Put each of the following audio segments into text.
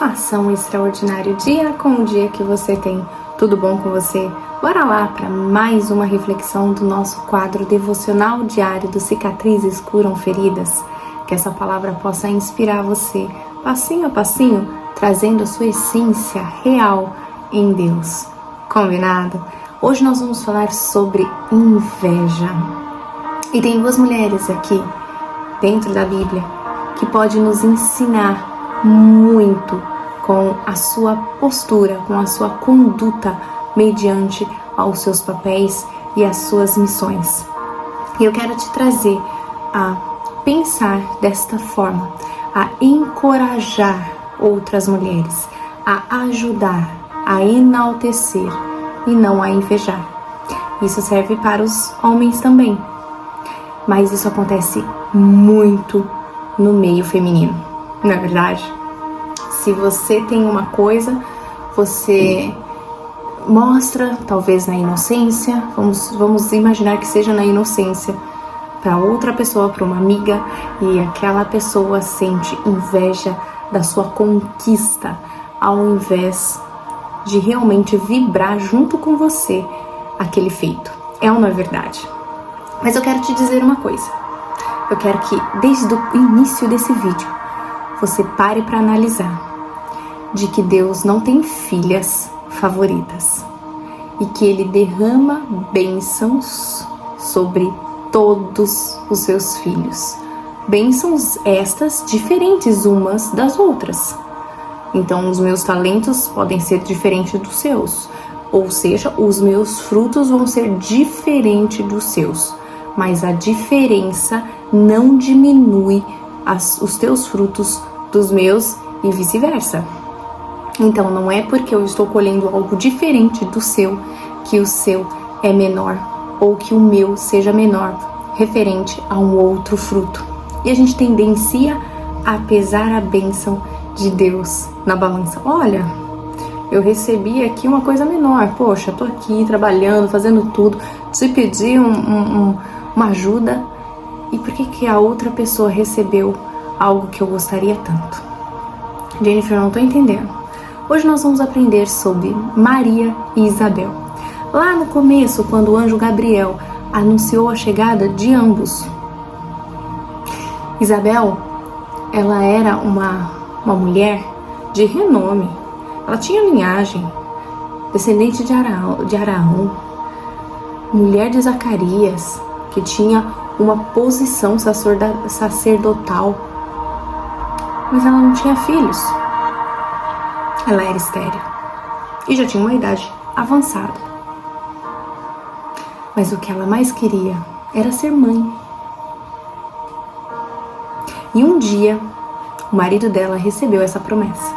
faça um extraordinário dia com o dia que você tem. Tudo bom com você? Bora lá para mais uma reflexão do nosso quadro devocional diário do Cicatrizes Curam Feridas. Que essa palavra possa inspirar você, passinho a passinho, trazendo a sua essência real em Deus. Combinado? Hoje nós vamos falar sobre inveja. E tem duas mulheres aqui, dentro da Bíblia, que podem nos ensinar muito com a sua postura, com a sua conduta mediante aos seus papéis e às suas missões. E eu quero te trazer a pensar desta forma, a encorajar outras mulheres, a ajudar, a enaltecer e não a invejar. Isso serve para os homens também, mas isso acontece muito no meio feminino, não é verdade? Se você tem uma coisa, você mostra, talvez na inocência, vamos imaginar que seja na inocência, para outra pessoa, para uma amiga, e aquela pessoa sente inveja da sua conquista, ao invés de realmente vibrar junto com você aquele feito. É ou não é verdade? Mas eu quero te dizer uma coisa. Eu quero que desde o início desse vídeo você pare para analisar de que Deus não tem filhas favoritas e que Ele derrama bênçãos sobre todos os seus filhos. Bênçãos estas diferentes umas das outras. Então os meus talentos podem ser diferentes dos seus, ou seja, os meus frutos vão ser diferentes dos seus, mas a diferença não diminui os teus frutos dos meus e vice-versa. Então não é porque eu estou colhendo algo diferente do seu que o seu é menor ou que o meu seja menor referente a um outro fruto. E a gente tendencia a pesar a bênção de Deus na balança. Olha, eu recebi aqui uma coisa menor. Poxa, tô aqui trabalhando, fazendo tudo. Te pedi uma ajuda. E por que a outra pessoa recebeu algo que eu gostaria tanto? Jennifer, eu não tô entendendo. Hoje nós vamos aprender sobre Maria e Isabel. Lá no começo, quando o anjo Gabriel anunciou a chegada de ambos, Isabel, ela era uma mulher de renome. Ela tinha linhagem, descendente de Araão, mulher de Zacarias, que tinha uma posição sacerdotal, mas ela não tinha filhos. Ela era estéril e já tinha uma idade avançada. Mas o que ela mais queria era ser mãe. E um dia, o marido dela recebeu essa promessa.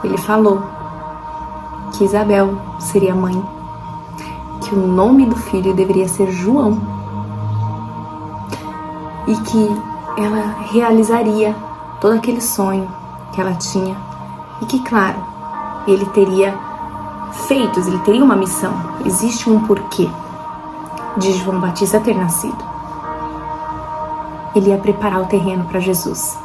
Ele falou que Isabel seria mãe, que o nome do filho deveria ser João e que ela realizaria todo aquele sonho que ela tinha e que, claro, ele teria feitos, ele teria uma missão. Existe um porquê de João Batista ter nascido. Ele ia preparar o terreno para Jesus.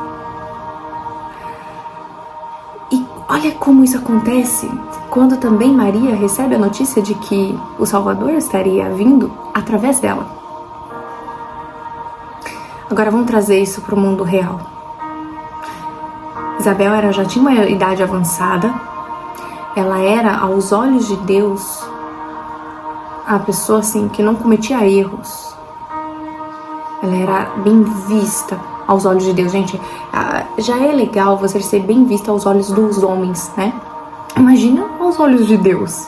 E olha como isso acontece quando também Maria recebe a notícia de que o Salvador estaria vindo através dela. Agora vamos trazer isso para o mundo real. Isabel já tinha uma idade avançada, ela era, aos olhos de Deus, a pessoa assim, que não cometia erros. Ela era bem vista aos olhos de Deus. Gente, já é legal você ser bem vista aos olhos dos homens, né? Imagina aos olhos de Deus.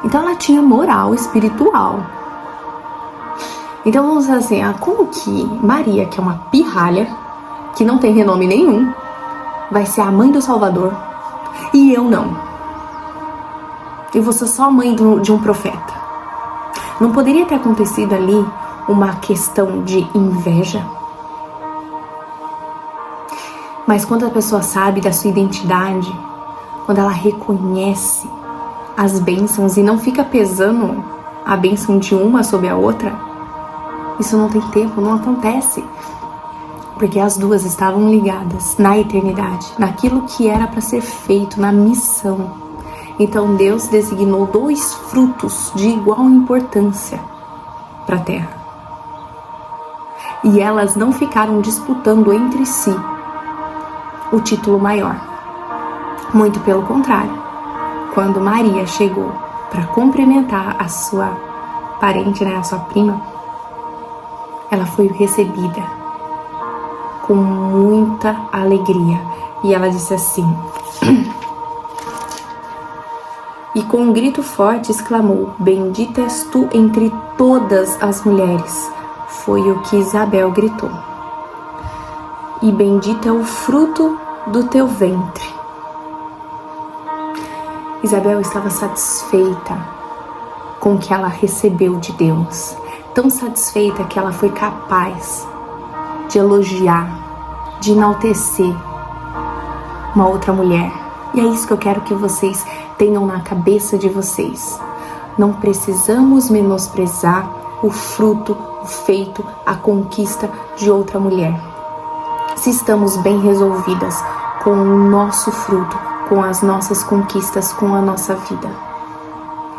Então ela tinha moral espiritual. Então vamos dizer assim, como que Maria, que é uma pirralha, que não tem renome nenhum, vai ser a mãe do Salvador e eu não? Eu vou ser só a mãe de um profeta. Não poderia ter acontecido ali uma questão de inveja? Mas quando a pessoa sabe da sua identidade, quando ela reconhece as bênçãos e não fica pesando a bênção de uma sobre a outra, isso não tem tempo, não acontece. porque as duas estavam ligadas na eternidade, naquilo que era para ser feito, na missão. Então Deus designou 2 frutos de igual importância para a terra. E elas não ficaram disputando entre si o título maior. Muito pelo contrário, quando Maria chegou para cumprimentar a sua parente, a sua prima, ela foi recebida com muita alegria. E ela disse assim: e com um grito forte exclamou: bendita és tu entre todas as mulheres. Foi o que Isabel gritou. E bendito é o fruto do teu ventre. Isabel estava satisfeita com o que ela recebeu de Deus. Tão satisfeita que ela foi capaz de elogiar, de enaltecer uma outra mulher. E é isso que eu quero que vocês tenham na cabeça de vocês. Não precisamos menosprezar o fruto, o feito, a conquista de outra mulher. Se estamos bem resolvidas com o nosso fruto, com as nossas conquistas, com a nossa vida.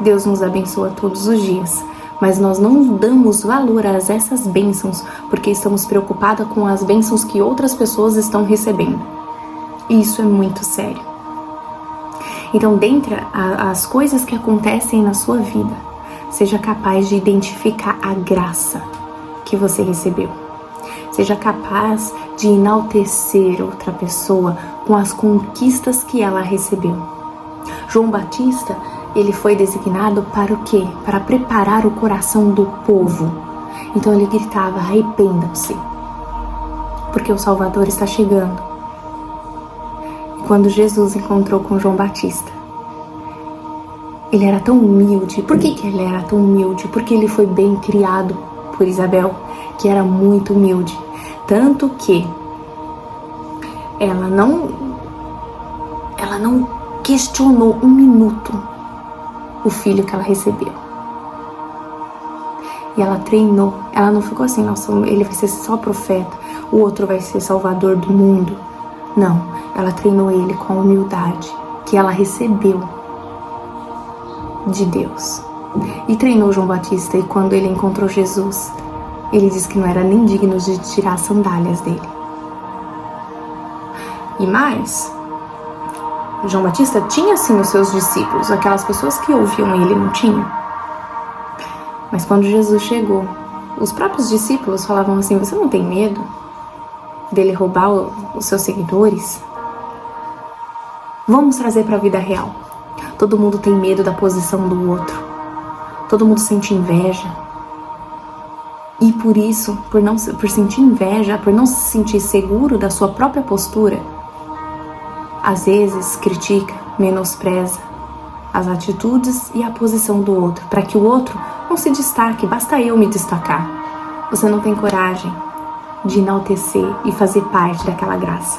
Deus nos abençoa todos os dias, mas nós não damos valor a essas bênçãos porque estamos preocupadas com as bênçãos que outras pessoas estão recebendo. E isso é muito sério. Então, dentre as coisas que acontecem na sua vida, seja capaz de identificar a graça que você recebeu. Seja capaz de enaltecer outra pessoa com as conquistas que ela recebeu. João Batista, ele foi designado para o quê? Para preparar o coração do povo. Então ele gritava: arrependam-se, porque o Salvador está chegando. E quando Jesus encontrou com João Batista, ele era tão humilde. Por que ele era tão humilde? Porque ele foi bem criado por Isabel, que era muito humilde. Tanto que ela não questionou um minuto o filho que ela recebeu. E ela treinou. Ela não ficou assim: nossa, ele vai ser só profeta, o outro vai ser salvador do mundo. Não, ela treinou ele com a humildade que ela recebeu de Deus. E treinou João Batista, e quando ele encontrou Jesus, ele disse que não era nem digno de tirar as sandálias dele. E mais, João Batista tinha sim os seus discípulos, aquelas pessoas que ouviam ele, não tinha. Mas quando Jesus chegou, os próprios discípulos falavam assim: você não tem medo dele roubar os seus seguidores? Vamos trazer para a vida real. Todo mundo tem medo da posição do outro. Todo mundo sente inveja. E por isso, por sentir inveja, por não se sentir seguro da sua própria postura, às vezes critica, menospreza as atitudes e a posição do outro, para que o outro não se destaque. Basta eu me destacar. Você não tem coragem de enaltecer e fazer parte daquela graça.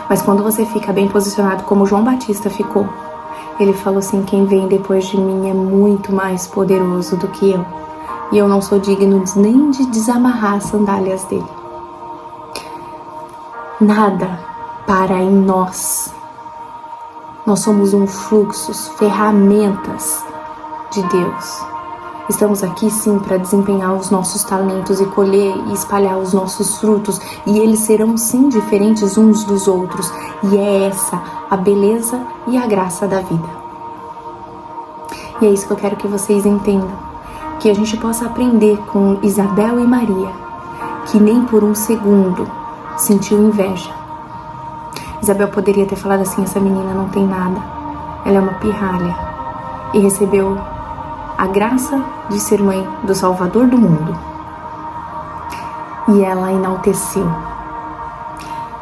Mas quando você fica bem posicionado, como João Batista ficou, ele falou assim: quem vem depois de mim é muito mais poderoso do que eu, e eu não sou digno nem de desamarrar as sandálias dele. Nada para em nós. Nós somos um fluxo, ferramentas de Deus. Estamos aqui sim para desempenhar os nossos talentos e colher e espalhar os nossos frutos, e eles serão sim diferentes uns dos outros, e é essa a beleza e a graça da vida. E é isso que eu quero que vocês entendam, que a gente possa aprender com Isabel e Maria, que nem por um segundo sentiu inveja. Isabel poderia ter falado assim: essa menina não tem nada, ela é uma pirralha, e recebeu a graça de ser mãe do Salvador do mundo. E ela enalteceu,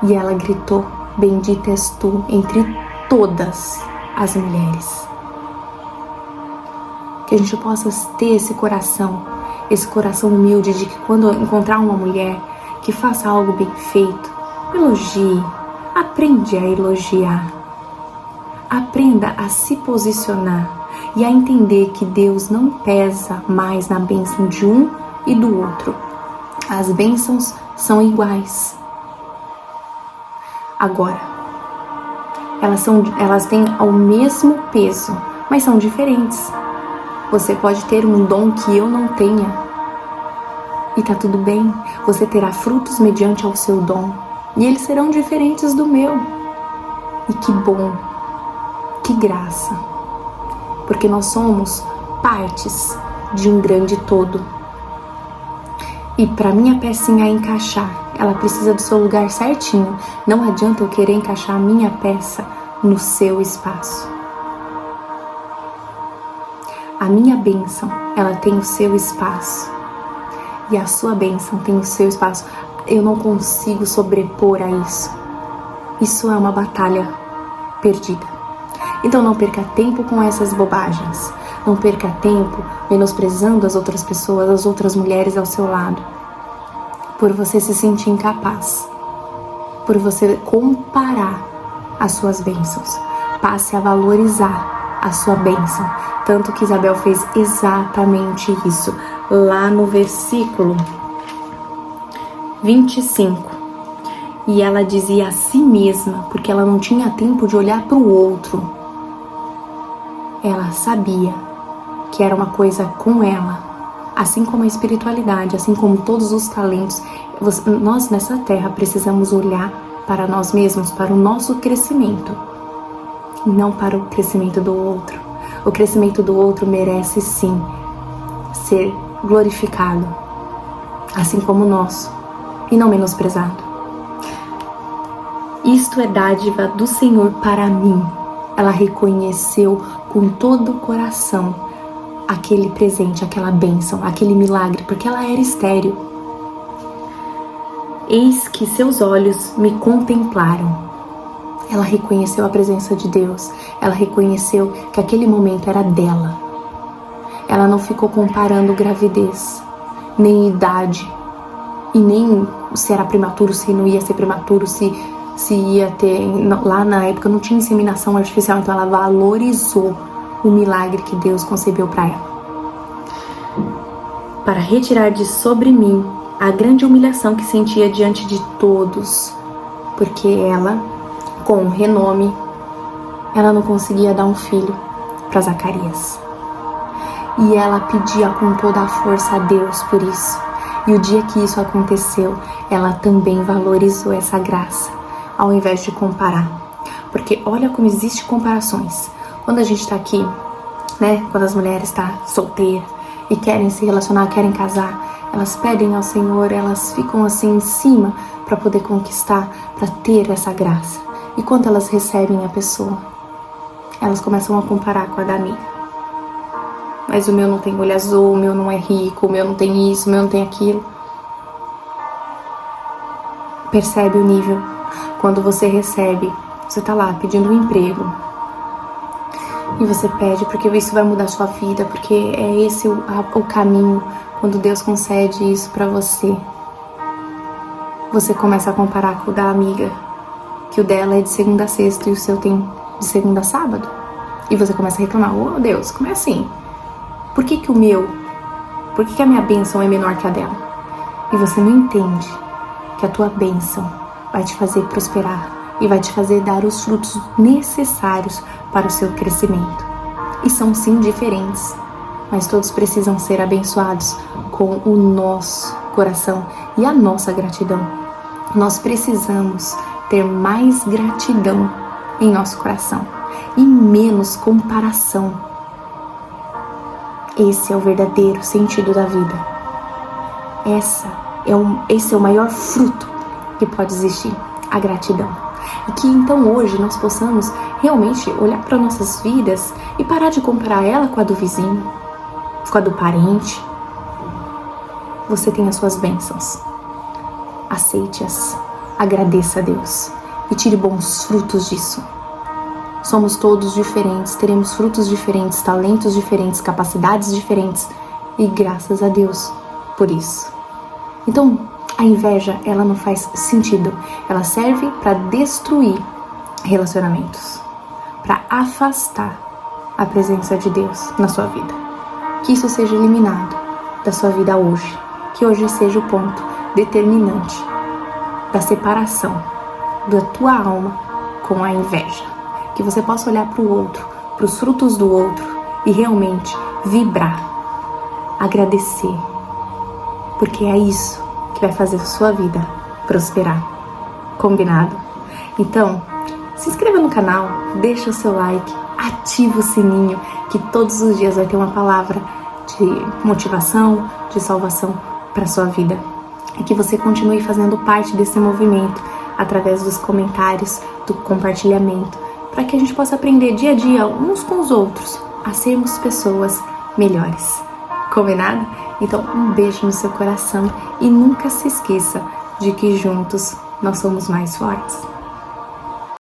e ela gritou: bendita és tu entre todas as mulheres. Que a gente possa ter esse coração humilde, de que quando encontrar uma mulher que faça algo bem feito, elogie. Aprende a elogiar. Aprenda a se posicionar e a entender que Deus não pesa mais na bênção de um e do outro. As bênçãos são iguais. Agora, elas têm o mesmo peso, mas são diferentes. Você pode ter um dom que eu não tenha, e tá tudo bem. Você terá frutos mediante ao seu dom, e eles serão diferentes do meu. E que bom, que graça, porque nós somos partes de um grande todo. E para minha pecinha encaixar, ela precisa do seu lugar certinho. Não adianta eu querer encaixar a minha peça no seu espaço. A minha bênção, ela tem o seu espaço. E a sua bênção tem o seu espaço. Eu não consigo sobrepor a isso. Isso é uma batalha perdida. Então não perca tempo com essas bobagens. Não perca tempo menosprezando as outras pessoas, as outras mulheres ao seu lado. Por você se sentir incapaz. Por você comparar as suas bênçãos. Passe a valorizar a sua bênção. Tanto que Isabel fez exatamente isso. Lá no versículo 25. E ela dizia a si mesma, porque ela não tinha tempo de olhar para o outro. Ela sabia que era uma coisa com ela, assim como a espiritualidade, assim como todos os talentos. Nós nessa terra precisamos olhar para nós mesmos, para o nosso crescimento, não para o crescimento do outro. O crescimento do outro merece sim ser glorificado, assim como o nosso, e não menosprezado. Isto é dádiva do Senhor para mim. Ela reconheceu com todo o coração aquele presente, aquela bênção, aquele milagre, porque ela era estéril. Eis que seus olhos me contemplaram. Ela reconheceu a presença de Deus. Ela reconheceu que aquele momento era dela. Ela não ficou comparando gravidez, nem idade, e nem se era prematuro, se não ia ser prematuro, se ia ter... Lá na época não tinha inseminação artificial, então ela valorizou o milagre que Deus concebeu para ela. Para retirar de sobre mim a grande humilhação que sentia diante de todos, porque ela, com renome, ela não conseguia dar um filho para Zacarias. E ela pedia com toda a força a Deus por isso. E o dia que isso aconteceu, ela também valorizou essa graça, ao invés de comparar. Porque olha como existem comparações. Quando a gente tá aqui, né, quando as mulheres estão solteiras e querem se relacionar, querem casar, elas pedem ao Senhor, elas ficam assim em cima para poder conquistar, para ter essa graça. E quando elas recebem a pessoa, elas começam a comparar com a da amiga. Mas o meu não tem olho azul, o meu não é rico, o meu não tem isso, o meu não tem aquilo. Percebe o nível? Quando você recebe, você tá lá pedindo um emprego. E você pede porque isso vai mudar a sua vida, porque é esse o caminho. Quando Deus concede isso pra você, você começa a comparar com o da amiga, que o dela é de segunda a sexta e o seu tem de segunda a sábado. E você começa a reclamar: oh Deus, como é assim? Por que a minha bênção é menor que a dela? E você não entende que a tua bênção vai te fazer prosperar e vai te fazer dar os frutos necessários para o seu crescimento. E são sim diferentes, mas todos precisam ser abençoados com o nosso coração e a nossa gratidão. Nós precisamos ter mais gratidão em nosso coração e menos comparação. Esse é o verdadeiro sentido da vida. Esse é o maior fruto que pode existir, a gratidão. E que então hoje nós possamos realmente olhar para nossas vidas e parar de comparar ela com a do vizinho, com a do parente. Você tem as suas bênçãos. Aceite-as, agradeça a Deus e tire bons frutos disso. Somos todos diferentes, teremos frutos diferentes, talentos diferentes, capacidades diferentes, e graças a Deus por isso. Então, a inveja, ela não faz sentido. Ela serve para destruir relacionamentos, para afastar a presença de Deus na sua vida. Que isso seja eliminado da sua vida hoje. Que hoje seja o ponto determinante da separação da tua alma com a inveja. Que você possa olhar para o outro, para os frutos do outro e realmente vibrar, agradecer, porque é isso que vai fazer a sua vida prosperar. Combinado? Então, se inscreva no canal, deixa o seu like, ativa o sininho, que todos os dias vai ter uma palavra de motivação, de salvação para sua vida. E que você continue fazendo parte desse movimento através dos comentários, do compartilhamento, para que a gente possa aprender dia a dia uns com os outros a sermos pessoas melhores. Combinado? Então, um beijo no seu coração e nunca se esqueça de que juntos nós somos mais fortes.